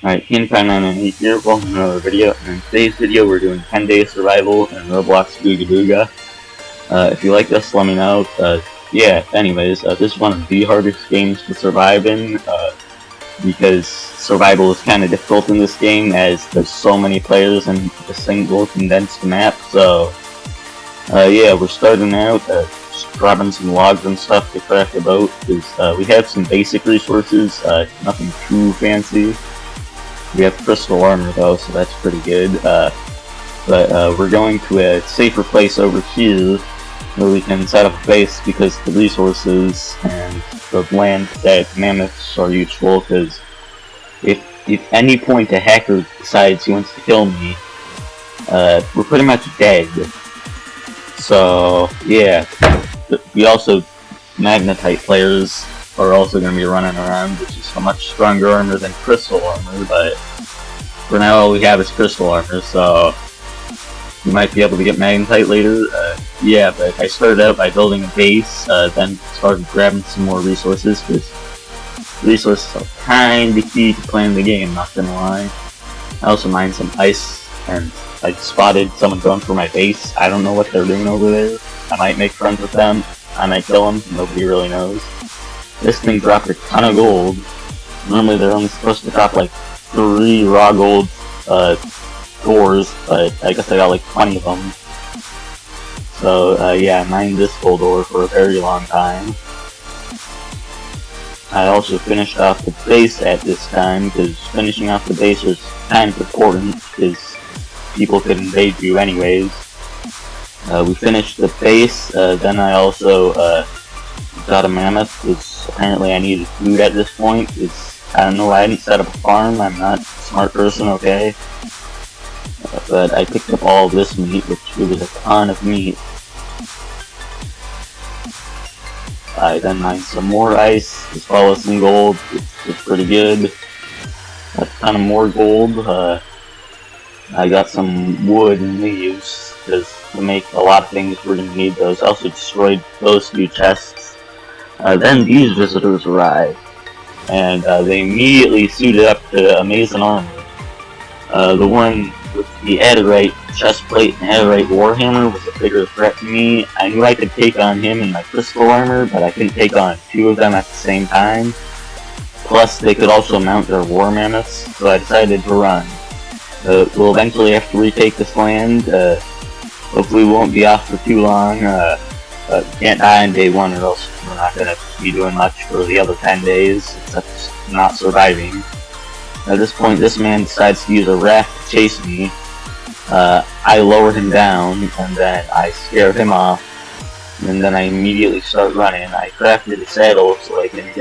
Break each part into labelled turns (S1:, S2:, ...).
S1: Alright, King5998 here, welcome to another video. In today's video, we're doing 10-day survival in Roblox Booga. If you like this, let me know. Yeah, anyways, this is one of the hardest games to survive in, because survival is kind of difficult in this game, as there's so many players in a single condensed map, so, yeah, we're starting out, just grabbing some logs and stuff to craft a boat, because, we have some basic resources, nothing too fancy. We have crystal armor though, so that's pretty good. But we're going to a safer place over here where we can set up a base, because the resources and the land that mammoths are useful, because if any point a hacker decides he wants to kill me, we're pretty much dead. So yeah, we also, magnetite players are also going to be running around, which is a much stronger armor than crystal armor, but for now all we have is crystal armor, so we might be able to get magnetite later. Yeah, but I started out by building a base, then started grabbing some more resources, because resources are kinda key to playing the game, not gonna lie. I also mined some ice, and I spotted someone going for my base. I don't know what they're doing over there. I might make friends with them, I might kill them, nobody really knows. This thing dropped a ton of gold. Normally they're only supposed to drop like 3 raw gold ores, but I guess I got like 20 of them. So yeah, I mined this gold ore for a very long time. I also finished off the base at this time, because finishing off the base was kind of important, because people could invade you anyways. We finished the base, then I also got a mammoth, because apparently I needed food at this point, because I don't know, I hadn't set up a farm, I'm not a smart person, okay? But I picked up all this meat, which it was a ton of meat. I then mined some more ice, as well as some gold, which was pretty good. Got a ton of more gold. I got some wood and leaves, because to make a lot of things we're going to need those. I also destroyed those 2 chests. Then these visitors arrived, and they immediately suited up to amazing armor. The one with the Adderite chestplate and Adderite warhammer was a bigger threat to me. I knew I could take on him in my crystal armor, but I couldn't take on 2 of them at the same time. Plus, they could also mount their war mammoths, so I decided to run. We'll eventually have to retake this land. Hopefully we won't be off for too long. Can't die on day 1, or else we're not going to be doing much for the other 10 days, except not surviving. At this point, this man decides to use a raft to chase me. I lower him down, and then I scare him off, and then I immediately start running. I crafted a saddle so I can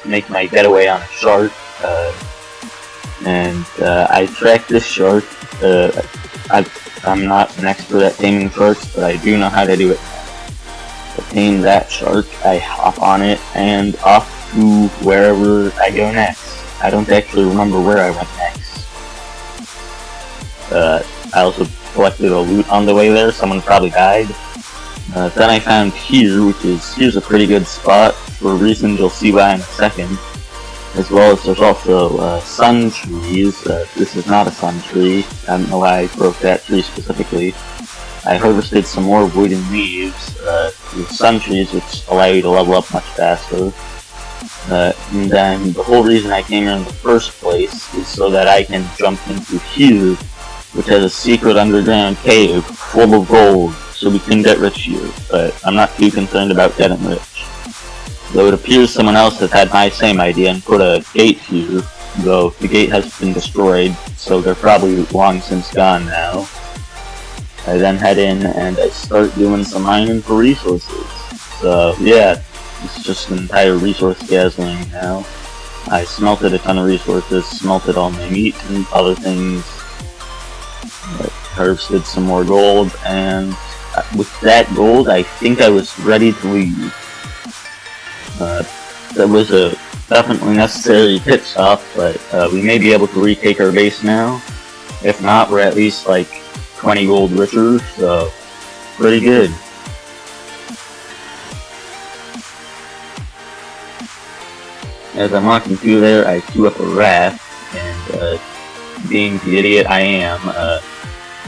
S1: make my getaway on a shark, and I tracked this shark. I'm not an expert at taming sharks, but I do know how to do it. To tame that shark, I hop on it, and off to wherever I go next. I don't actually remember where I went next. I also collected a loot on the way there, someone probably died. Then I found here, here's a pretty good spot, for reasons you'll see why in a second. As well as there's also sun trees. This is not a sun tree. I don't know why I broke that tree specifically. I harvested some more wood and leaves. With sun trees, which allow you to level up much faster. And then the whole reason I came here in the first place is so that I can jump into here, which has a secret underground cave full of gold, so we can get rich here. But I'm not too concerned about getting rich. Though it appears someone else has had my same idea and put a gate here, though the gate has been destroyed, so they're probably long since gone now. I then head in and I start doing some mining for resources. So yeah, it's just an entire resource gathering now. I smelted a ton of resources, smelted all my meat and other things, harvested some more gold, and with that gold I think I was ready to leave. That was a definitely necessary pit stop, but we may be able to retake our base now. If not, we're at least like 20 gold richer, so pretty good. As I'm walking through there, I threw up a raft, and being the idiot I am,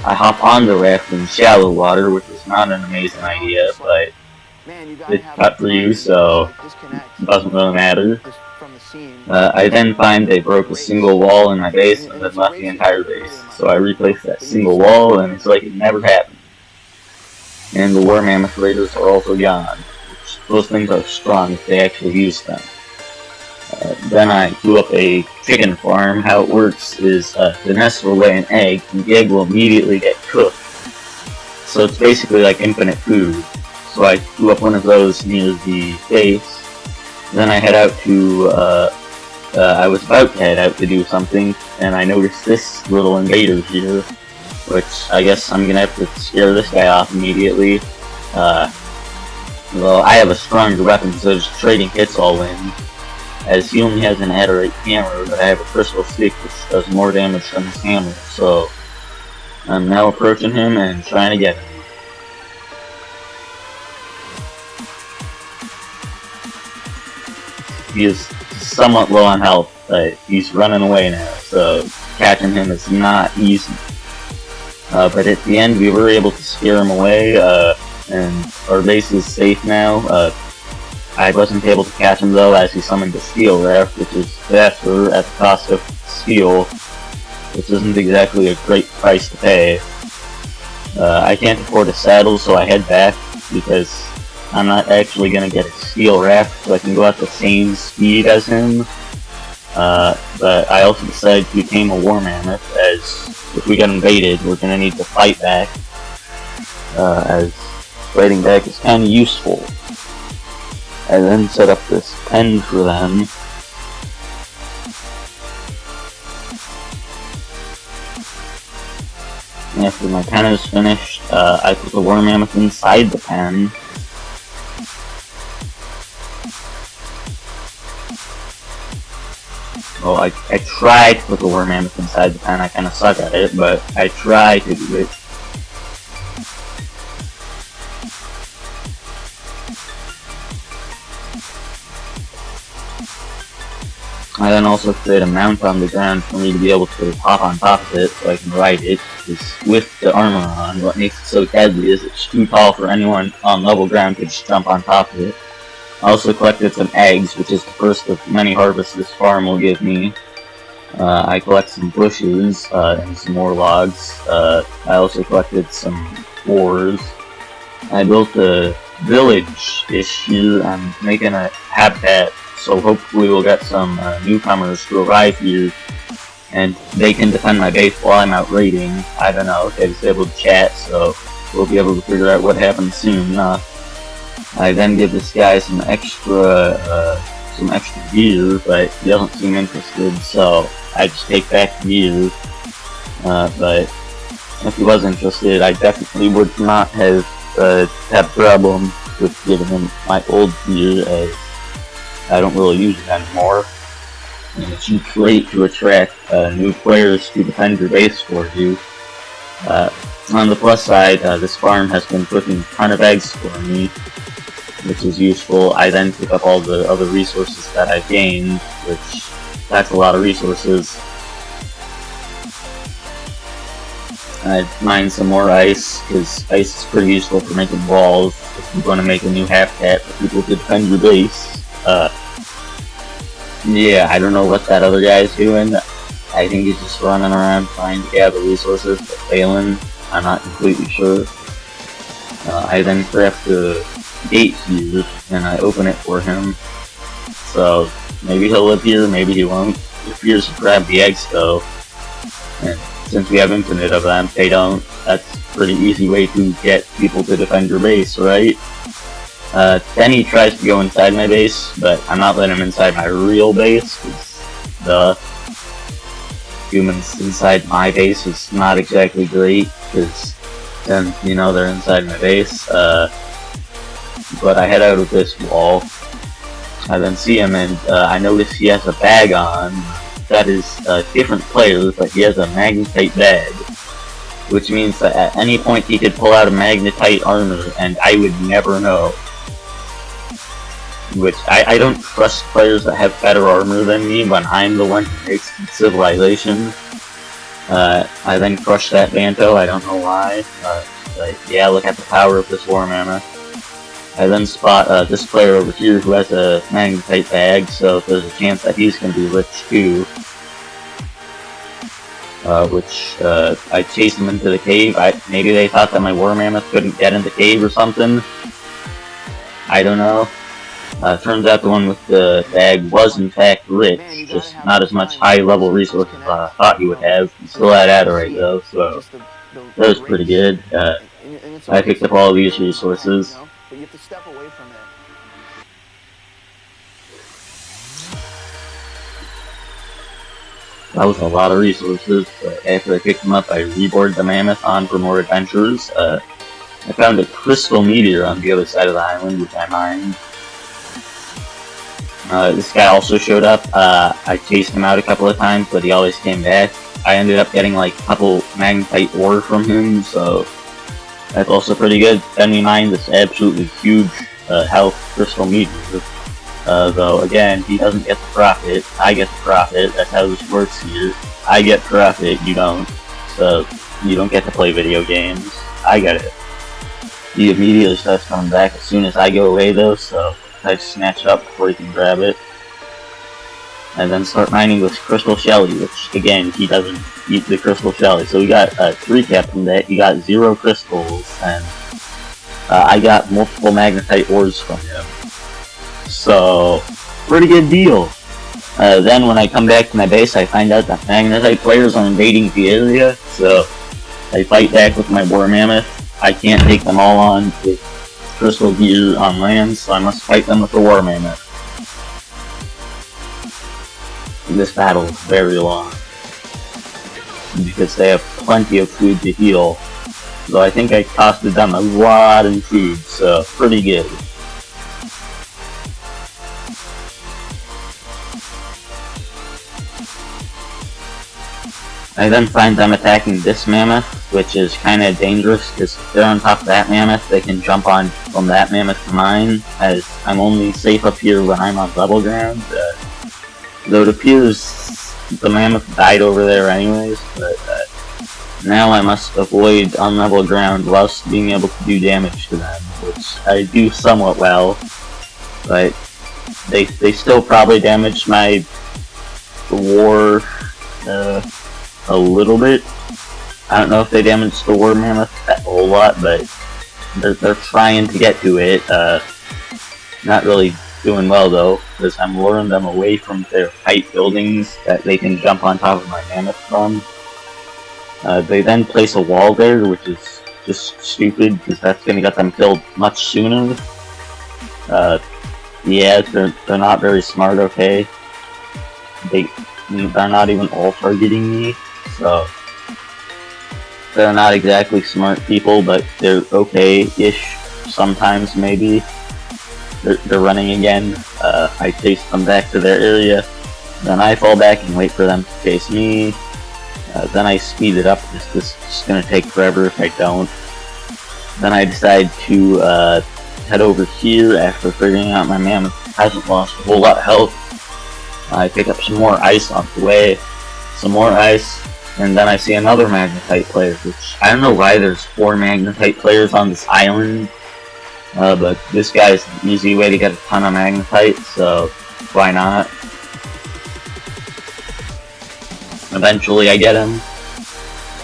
S1: I hop on the raft in shallow water, which is not an amazing idea, but it's cut through, so it doesn't really matter. I then find they broke a single wall in my base and then left the entire base, so I replaced that single wall and it's like it never happened. And the war mammoth raiders are also gone. Those things are strong if they actually use them. Then I blew up a chicken farm. How it works is the nest will lay an egg, and the egg will immediately get cooked. So it's basically like infinite food. So I blew up one of those near the base. Then I head out to, I was about to head out to do something, and I noticed this little invader here, which I guess I'm gonna have to scare this guy off immediately. Well, I have a stronger weapon, so just trading hits all in. As he only has an Adderite hammer, but I have a crystal stick which does more damage than his hammer, so I'm now approaching him and trying to get him. He is somewhat low on health, but he's running away now, so catching him is not easy. But at the end we were able to scare him away, and our base is safe now. I wasn't able to catch him though, as he summoned the steel raft, which is faster at the cost of steel, which isn't exactly a great price to pay. I can't afford a saddle, so I head back, because I'm not actually gonna get a steel raft, so I can go at the same speed as him. But I also decided to tame a war mammoth, as if we get invaded, we're gonna need to fight back, as fighting back is kinda useful. I then set up this pen for them. After my pen is finished, I put the war mammoth inside the pen. Well, I tried to put the war mammoth inside the pen. I kinda suck at it, but I tried to do it. I then also create a mount on the ground for me to be able to hop on top of it so I can ride it, because with the armor on, what makes it so deadly is it's too tall for anyone on level ground to just jump on top of it. I also collected some eggs, which is the first of many harvests this farm will give me. I collect some bushes and some more logs. I also collected some ores. I built a village-ish here. I'm making a habitat, so hopefully we'll get some newcomers to arrive here, and they can defend my base while I'm out raiding. I don't know, they disabled chat, so we'll be able to figure out what happens soon enough. I then give this guy some extra gear, but he doesn't seem interested, so I just take back the gear. But if he was interested, I definitely would not have had problem with giving him my old gear, as I don't really use it anymore. And it's great to attract new players to defend your base for you. On the plus side, this farm has been cooking a ton of eggs for me, which is useful. I then pick up all the other resources that I've gained, which that's a lot of resources. I mine some more ice, because ice is pretty useful for making walls if you want to make a new habitat for people to defend your base. Yeah, I don't know what that other guy's doing. I think he's just running around trying to gather resources, but failing. I'm not completely sure. I then craft the gate here, and I open it for him. So, maybe he'll live here, maybe he won't. He appears to grab the eggs though. And since we have infinite of them, they don't. That's a pretty easy way to get people to defend your base, right? Then he tries to go inside my base, but I'm not letting him inside my real base, because the humans inside my base is not exactly great, because then, you know, they're inside my base. But I head out of this wall. I then see him, and I notice he has a bag on. That is a different player, but he has a magnetite bag, which means that at any point he could pull out a magnetite armor, and I would never know. Which, I don't trust players that have better armor than me when I'm the one who makes civilization. I then crushed that Banto, I don't know why, but yeah, look at the power of this War Mammoth. I then spot this player over here who has a Magnetite bag, so there's a chance that he's going to be rich too. I chased him into the cave. Maybe they thought that my War Mammoth couldn't get in the cave or something. I don't know. Turns out the one with the bag was in fact rich, just not as much high-level resources as I thought he would have. He still had Adorite though, so that was pretty good. I picked up all these resources.
S2: But you have to step away from it.
S1: That was a lot of resources, but after I picked them up, I reboarded the Mammoth on for more adventures. I found a crystal meteor on the other side of the island, which I mined. This guy also showed up. I chased him out a couple of times, but he always came back. I ended up getting like a couple magnetite ore from him, so that's also pretty good. Then we mined this absolutely huge health crystal meteor. Though again, he doesn't get the profit. I get the profit. That's how this works here. I get profit, you don't. So you don't get to play video games. I get it. He immediately starts coming back as soon as I go away though, so I snatch it up before he can grab it. And then start mining this crystal shelly, which again, he doesn't eat the crystal shelly. So we got 3 cap from that. He got 0 crystals, and I got multiple magnetite ores from him. So, pretty good deal. Then when I come back to my base, I find out that magnetite players are invading the area, so I fight back with my War Mammoth. I can't take them all on with crystal gear on land, so I must fight them with the War Mammoth. This battle is very long, because they have plenty of food to heal, so I think I costed them a lot in food, so pretty good. I then find them attacking this mammoth, which is kind of dangerous, because if they're on top of that mammoth, they can jump on from that mammoth to mine, as I'm only safe up here when I'm on level ground. Though it appears the mammoth died over there anyways, but now I must avoid unlevel ground whilst being able to do damage to them, which I do somewhat well, but they still probably damaged my war a little bit. I don't know if they damaged the War Mammoth a whole lot, but they're trying to get to it. Not really doing well though, because I'm luring them away from their height buildings that they can jump on top of my Mammoth from. They then place a wall there, which is just stupid, because that's going to get them killed much sooner. Yeah, they're not very smart, okay? They're not even all targeting me, so they're not exactly smart people, but they're okay-ish sometimes, maybe. They're running again. I chase them back to their area, then I fall back and wait for them to chase me. Then I speed it up, because this is just going to take forever if I don't. Then I decide to head over here after figuring out my Mammoth hasn't lost a whole lot of health. I pick up some more ice off the way, some more ice, and then I see another magnetite player, which I don't know why there's 4 magnetite players on this island, but this guy's an easy way to get a ton of magnetite, so why not? Eventually I get him,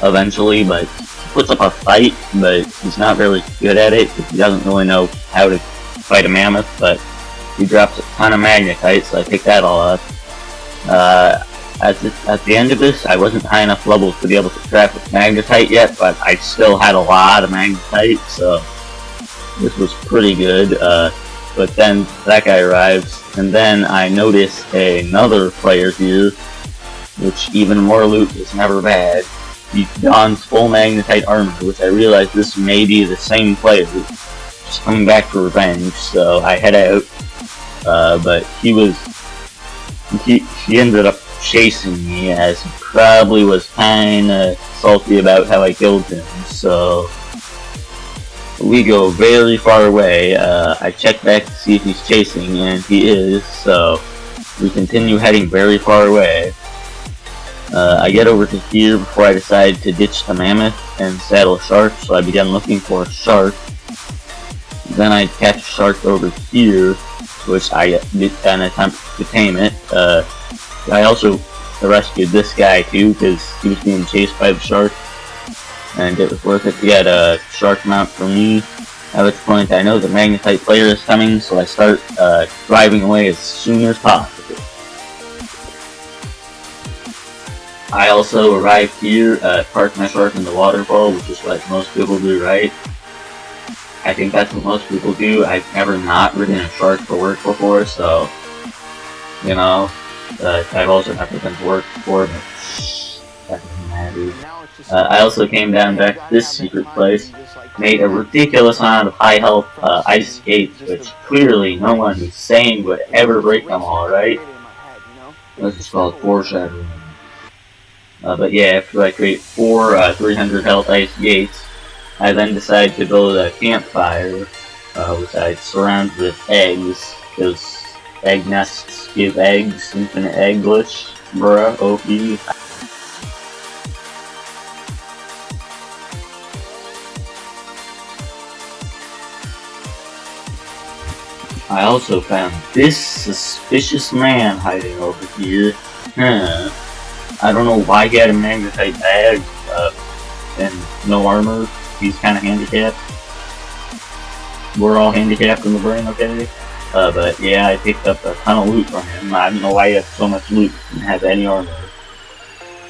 S1: but he puts up a fight, but he's not really good at it, because he doesn't really know how to fight a mammoth, but he drops a ton of magnetite, so I pick that all up. At the end of this, I wasn't high enough level to be able to craft with magnetite yet, but I still had a lot of magnetite, so this was pretty good. But then that guy arrives, and then I notice another player here, which even more loot is never bad. He dons full magnetite armor, which I realize this may be the same player, just coming back for revenge, so I head out. But he ended up chasing me, as he probably was kinda salty about how I killed him, so we go very far away. I check back to see if he's chasing, and he is, so we continue heading very far away. I get over to here before I decide to ditch the mammoth and saddle a shark, so I began looking for a shark. Then I catch a shark over here, which I did an attempt to tame it. I also rescued this guy too, because he was being chased by the shark, and it was worth it to get a shark mount for me. At which point I know the magnetite player is coming, so I start driving away as soon as possible. I also arrived here, parked my shark in the waterfall, which is what most people do, right? I think that's what most people do. I've never not ridden a shark for work before, so, you know, I've also never been to work before, but that doesn't matter. I also came down back to this secret place, made a ridiculous amount of high health ice skates, which clearly no one who's sane would ever break them all, right? This is called foreshadowing. But yeah, after I create 4 300 health ice gates, I then decide to build a campfire, which I surround with eggs, because egg nests give eggs, infinite egg glitch, bruh, OP. I also found this suspicious man hiding over here. I don't know why he had a magnetite bag, and no armor. He's kind of handicapped. We're all handicapped in the brain, okay? But yeah, I picked up a ton of loot from him. I don't know why he had so much loot and have any armor.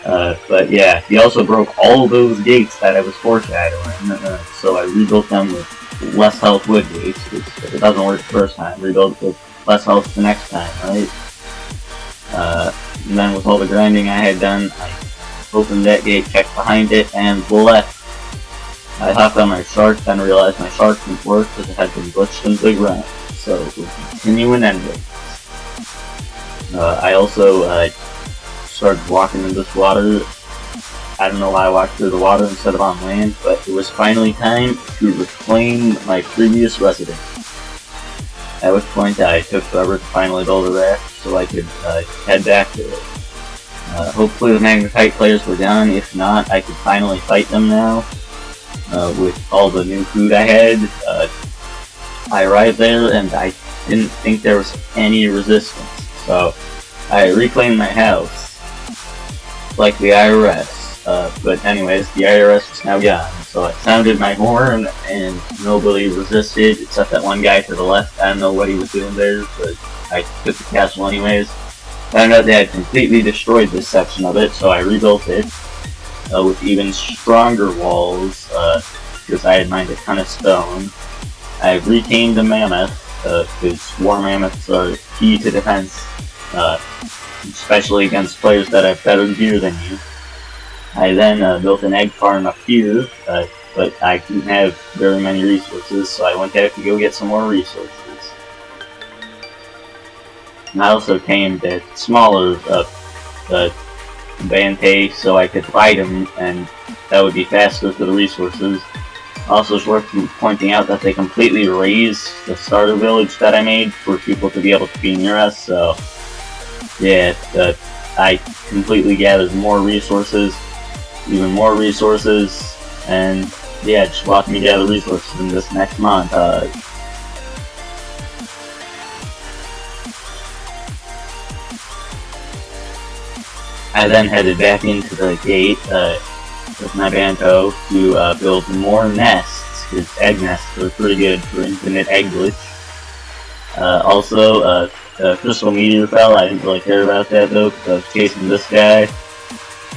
S1: But yeah, he also broke all those gates that I was foreshadowing, so I rebuilt them with less health wood gates, because if it doesn't work the first time, rebuild it with less health the next time, right? And then with all the grinding I had done, I opened that gate, checked behind it, and left. I hopped on my shark, then realized my shark didn't work because it had been glitched into the ground. So we'll continue and end it. I also started walking in this water. I don't know why I walked through the water instead of on land, but it was finally time to reclaim my previous residence. At which point I took forever to finally build a raft so I could head back to it. Hopefully the magnetite players were gone. If not, I could finally fight them now. With all the new food I had. I arrived there and I didn't think there was any resistance. So I reclaimed my house. Like the IRS. But anyways, the IRS is now gone. So I sounded my horn and nobody resisted except that one guy to the left. I don't know what he was doing there, but I took the castle anyways. Found out they had completely destroyed this section of it, so I rebuilt it. With even stronger walls, because I had mined a ton of stone. I retamed the mammoth, because war mammoths are key to defense, especially against players that have better gear than you. I then built an egg farm up here, but I didn't have very many resources, so I went to have to go get some more resources. And I also tamed a smaller Bante so I could fight him, and that would be faster for the resources. Also, it's worth pointing out that they completely erased the starter village that I made for people to be able to be near us, so yeah, I completely gathered more resources, even more resources, and yeah, just watch me gather resources in this next montage. I then headed back into the gate with my Banto to build more nests, because egg nests are pretty good for infinite egg glitch. Also, crystal meteor fell. I didn't really care about that though, because I was chasing this guy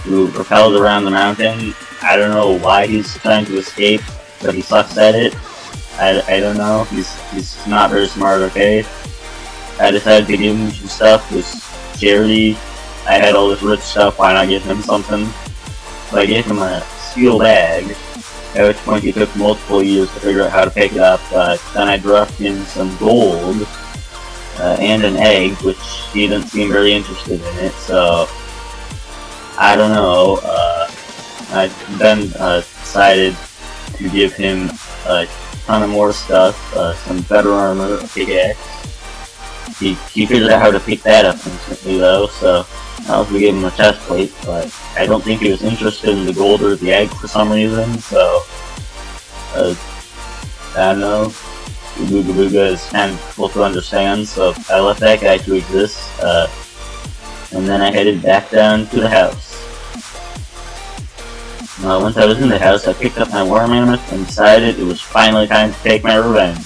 S1: who propelled around the mountain. I don't know why he's trying to escape, but he sucks at it. I don't know. He's not very smart, okay? I decided to give him some stuff, because charity. I had all this rich stuff, why not give him something? So I gave him a steel bag, at which point he took multiple years to figure out how to pick it up, but then I dropped him some gold, and an egg, which he didn't seem very interested in it, so I don't know. I then decided to give him a ton of more stuff, some better armor, a pickaxe, he figured out how to pick that up instantly though, so we gave him a chest plate, but I don't think he was interested in the gold or the egg for some reason, so I don't know. Booga Booga is kind of difficult to understand, so I left that guy to exist, and then I headed back down to the house. Once I was in the house, I picked up my war mammoth and decided it was finally time to take my revenge.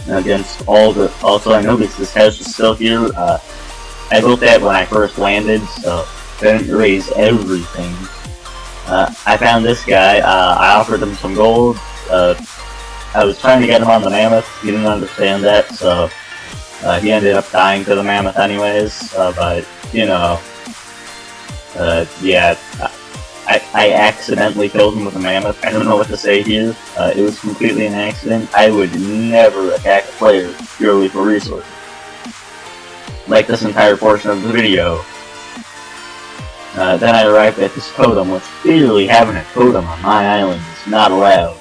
S1: Against all the... Also, I noticed this house is still here. I built that when I first landed, so I didn't erase everything. I found this guy. I offered him some gold. I was trying to get him on the mammoth. He didn't understand that, so he ended up dying to the mammoth anyways. But, you know... yeah, I accidentally killed him with a mammoth. I don't know what to say here. It was completely an accident. I would never attack a player purely for resources. Like this entire portion of the video. Then I arrived at this totem, which clearly having a totem on my island is not allowed.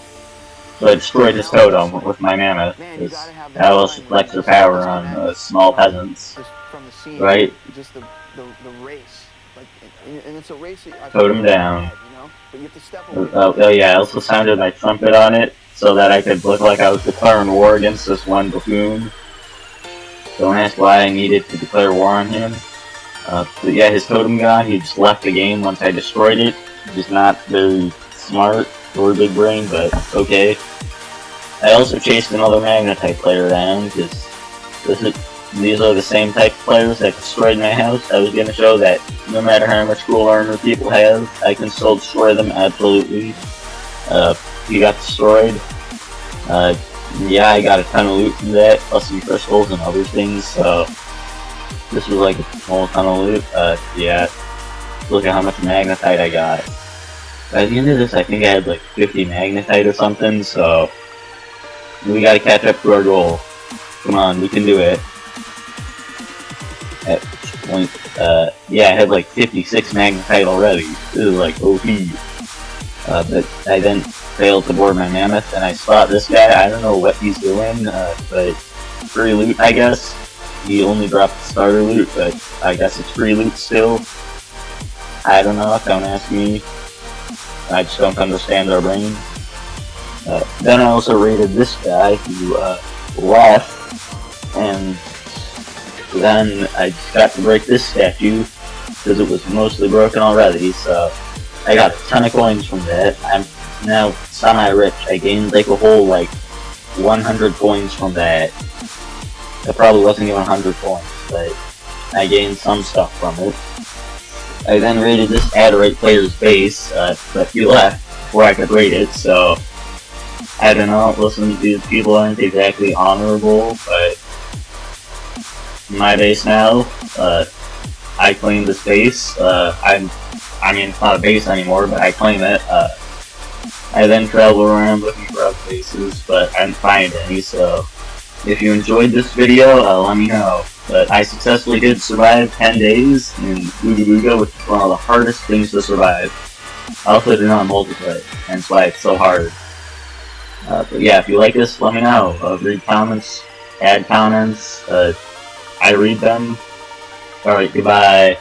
S1: So I destroyed this totem with my mammoth, because how else to flex their power on small peasants, right?
S2: Just the race. And it's a race
S1: Totem down.
S2: You know? But you have to step away.
S1: Oh yeah, I also sounded my trumpet on it, so that I could look like I was declaring war against this one buffoon. Don't ask why I needed to declare war on him. But yeah, his totem gone, he just left the game once I destroyed it. He's not very smart or big brain, but okay. I also chased another Magnetite player down, because these are the same type of players that destroyed my house. I was going to show that no matter how much gold armor people have, I can still destroy them absolutely. He got destroyed. Yeah, I got a ton of loot from that, plus some crystals and other things, so this was like a small ton of loot. Yeah, look at how much Magnetite I got. By the end of this, I think I had like 50 Magnetite or something, so we gotta catch up to our goal. Come on, we can do it. At which point, yeah, I had like 56 Magnetite already. This is like OP. But I then failed to board my mammoth, and I spot this guy. I don't know what he's doing, but free loot, I guess. He only dropped the starter loot, but I guess it's free loot still. I don't know, don't ask me. I just don't understand our brain. Then I also raided this guy who left, and then I just got to break this statue because it was mostly broken already, so I got a ton of coins from that. I'm now semi-rich. I gained like a whole like 100 coins from that. It probably wasn't even 100 coins, but I gained some stuff from it. I then raided this Adorate player's base, but he left before I could raid it, so I don't know, listen, these people aren't exactly honorable, but my base now, I claim this base. I mean, it's not a base anymore, but I claim it. I then travel around looking for other bases, but I didn't find any, so if you enjoyed this video, let me know. But I successfully did survive 10 days in Booga Booga, which is one of the hardest things to survive. I also did it on multiplayer, and that's why it's so hard. But yeah, if you like this, let me know. Read comments, add comments, I read them. Alright, goodbye.